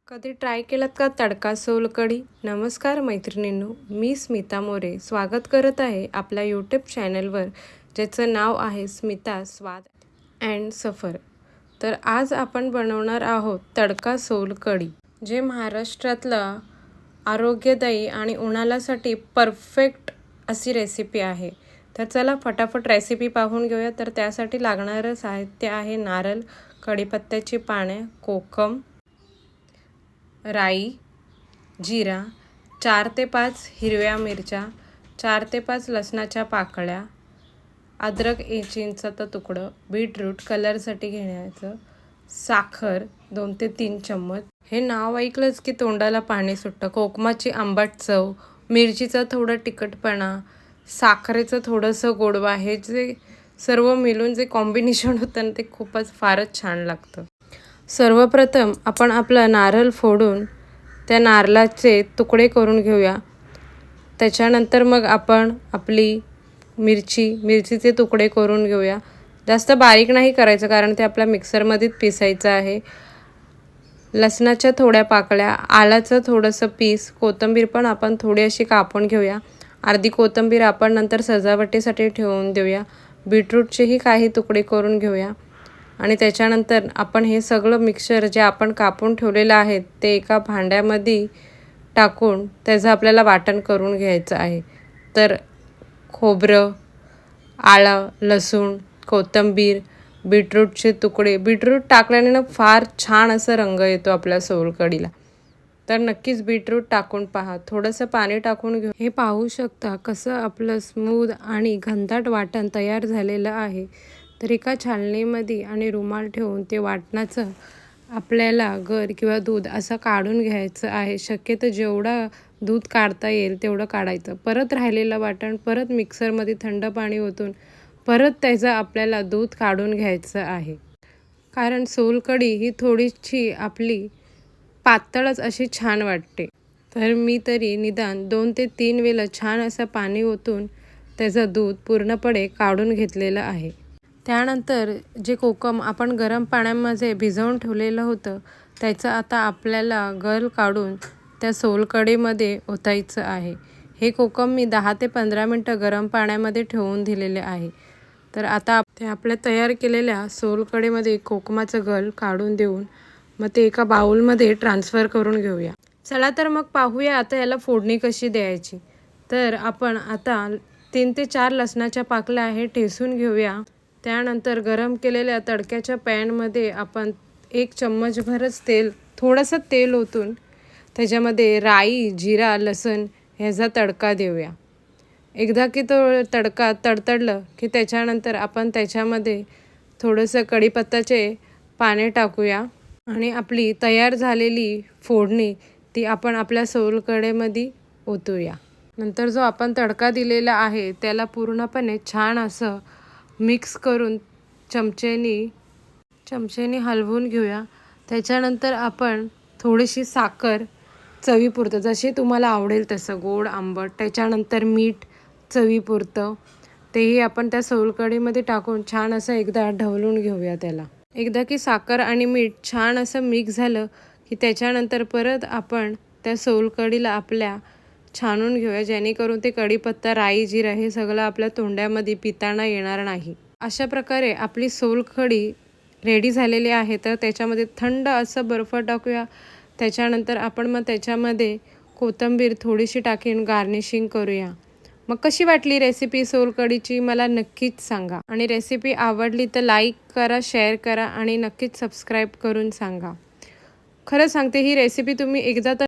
कधी ट्राय केलात का तडका सोलकढी? नमस्कार मैत्रिणींनो, मी स्मिता मोरे स्वागत करत आहे आपल्या यूट्यूब चॅनलवर, ज्याचं नाव आहे स्मिता स्वाद अँड सफर. तर आज आपण बनवणार आहोत तडका सोलकढी, जे महाराष्ट्रातलं आरोग्यदायी आणि उन्हाळ्यासाठी परफेक्ट अशी रेसिपी आहे. तर चला फटाफट रेसिपी पाहून घेऊया. तर त्यासाठी लागणारं साहित्य आहे नारळ, कढीपत्त्याची पाने, कोकम, राई, जिरा, 4 ते 5 हिरव्या मिरच्या, 4 ते 5 लसणाच्या पाकळ्या, अद्रक 1 इंचाचं तुकडं, बीटरूट कलरसाठी घेण्याचं, साखर 2 ते 3 चम्मच. हे नाव ऐकलंच की तोंडाला पाणी सुटतं. कोकमाची आंबट चव, मिरचीचा थोडा तिखटपणा, साखरेचं थोडंसं गोडवा, हे जे सर्व मिळून जे कॉम्बिनेशन होतं ना, ते खूपच फारच छान लागतं. सर्वप्रथम आपण आपला नारळ फोडून त्या नारळाचे तुकडे करून घेऊया. त्याच्यानंतर मग आपण आपली मिरचीचे तुकडे करून घेऊया. जास्त बारीक नाही करायचं, कारण ते आपल्या मिक्सरमध्येच पिसायचं आहे. लसणाच्या थोड्या पाकळ्या, आल्याचं थोडंसं पीस, कोथिंबीर पण आपण थोडी अशी कापून घेऊया. अर्धी कोथिंबीर आपण नंतर सजावटीसाठी ठेवून देऊया. बीटरूटचेही काही तुकडे करून घेऊया. आणि त्याच्यानंतर आपण हे सगळं मिक्सचर जे आपण कापून ठेवलेलं आहे ते एका भांड्यामध्ये टाकून त्याचं आपल्याला वाटण करून घ्यायचं आहे. तर खोबरं, आलं, लसूण, कोथिंबीर, बीटरूटचे तुकडे, बीटरूट टाकल्याने ना फार छान असं रंग येतो आपल्या सोलकढीला. तर नक्कीच बीटरूट टाकून पहा. थोडंसं पाणी टाकून घेऊ. हे पाहू शकता कसं आपलं स्मूथ आणि घनदाट वाटण तयार झालेलं आहे. तर एका छालणीमध्ये आणि रुमाल ठेवून ते वाटणाचं आपल्याला गर किंवा दूध असं काढून घ्यायचं आहे. शक्यतो जेवढं दूध काढता येईल तेवढं काढायचं. परत राहिलेलं वाटण परत मिक्सरमध्ये थंड पाणी ओतून परत त्याचं आपल्याला दूध काढून घ्यायचं आहे. कारण सोलकढी ही थोडीशी आपली पातळच अशी छान वाटते. तर मी तरी निदान 2 ते 3 वेळा छान असं पाणी ओतून त्याचं दूध पूर्णपणे काढून घेतलेलं आहे. त्यानंतर जे कोकम आपण गरम पाण्यामध्ये भिजवून ठेवलेलं होतं त्याचं आता आपल्याला गर काढून त्या सोलकढीमध्ये ओतायचं आहे. हे कोकम मी 10 ते 15 मिनटं गरम पाण्यामध्ये ठेवून दिलेले आहे. तर आता ते आपल्या तयार केलेल्या सोलकढीमध्ये कोकमाचं गर काढून देऊन मग ते एका बाउलमध्ये ट्रान्सफर करून घेऊया. चला तर मग पाहूया आता याला फोडणी कशी द्यायची. तर आपण आता 3 ते 4 लसणाच्या पाकळ्या हे ठेचून घेऊया. त्यानंतर गरम केलेल्या तडक्याच्या पॅनमध्ये आपण 1 चम्मचभरच थोडंसं तेल ओतून त्याच्यामध्ये राई, जिरा, लसूण ह्याचा तडका देऊया. एकदा की तो तडका तडतडलं की त्याच्यानंतर आपण त्याच्यामध्ये थोडंसं कढीपत्त्याचे पाने टाकूया आणि आपली तयार झालेली फोडणी ती आपण आपल्या सोलकढीमध्ये ओतूया. नंतर जो आपण तडका दिलेला आहे त्याला पूर्णपणे छान असं मिक्स करून चमचेने हलवून घेऊया. त्याच्यानंतर आपण थोडीशी साखर चवीपुरतं, जसे तुम्हाला आवडेल तसं, गोड, आंबट, त्याच्यानंतर मीठ चवीपुरतं, तेही आपण त्या सोलकढीमध्ये टाकून छान असं एकदा ढवळून घेऊया त्याला. एकदा की साखर आणि मीठ छान असं मिक्स झालं की त्याच्यानंतर परत आपण त्या सोलकढीला आपल्या छानून घेऊया, जेणेकरून ते कढीपत्ता, राई, जिरा हे सगळं आपल्या तोंडामध्ये पिताना येणार नाही. अशा प्रकारे आपली सोलकढी रेडी झालेली आहे. तर त्याच्यामध्ये थंड असं बर्फ टाकूया. त्याच्यानंतर आपण मग त्याच्यामध्ये कोथिंबीर थोडीशी टाकून गार्निशिंग करूया. मग कशी वाटली रेसिपी सोलकढीची मला नक्कीच सांगा. आणि रेसिपी आवडली तर लाईक करा, शेअर करा आणि नक्कीच सबस्क्राईब करून सांगा. खरं सांगते, ही रेसिपी तुम्ही एकदा तर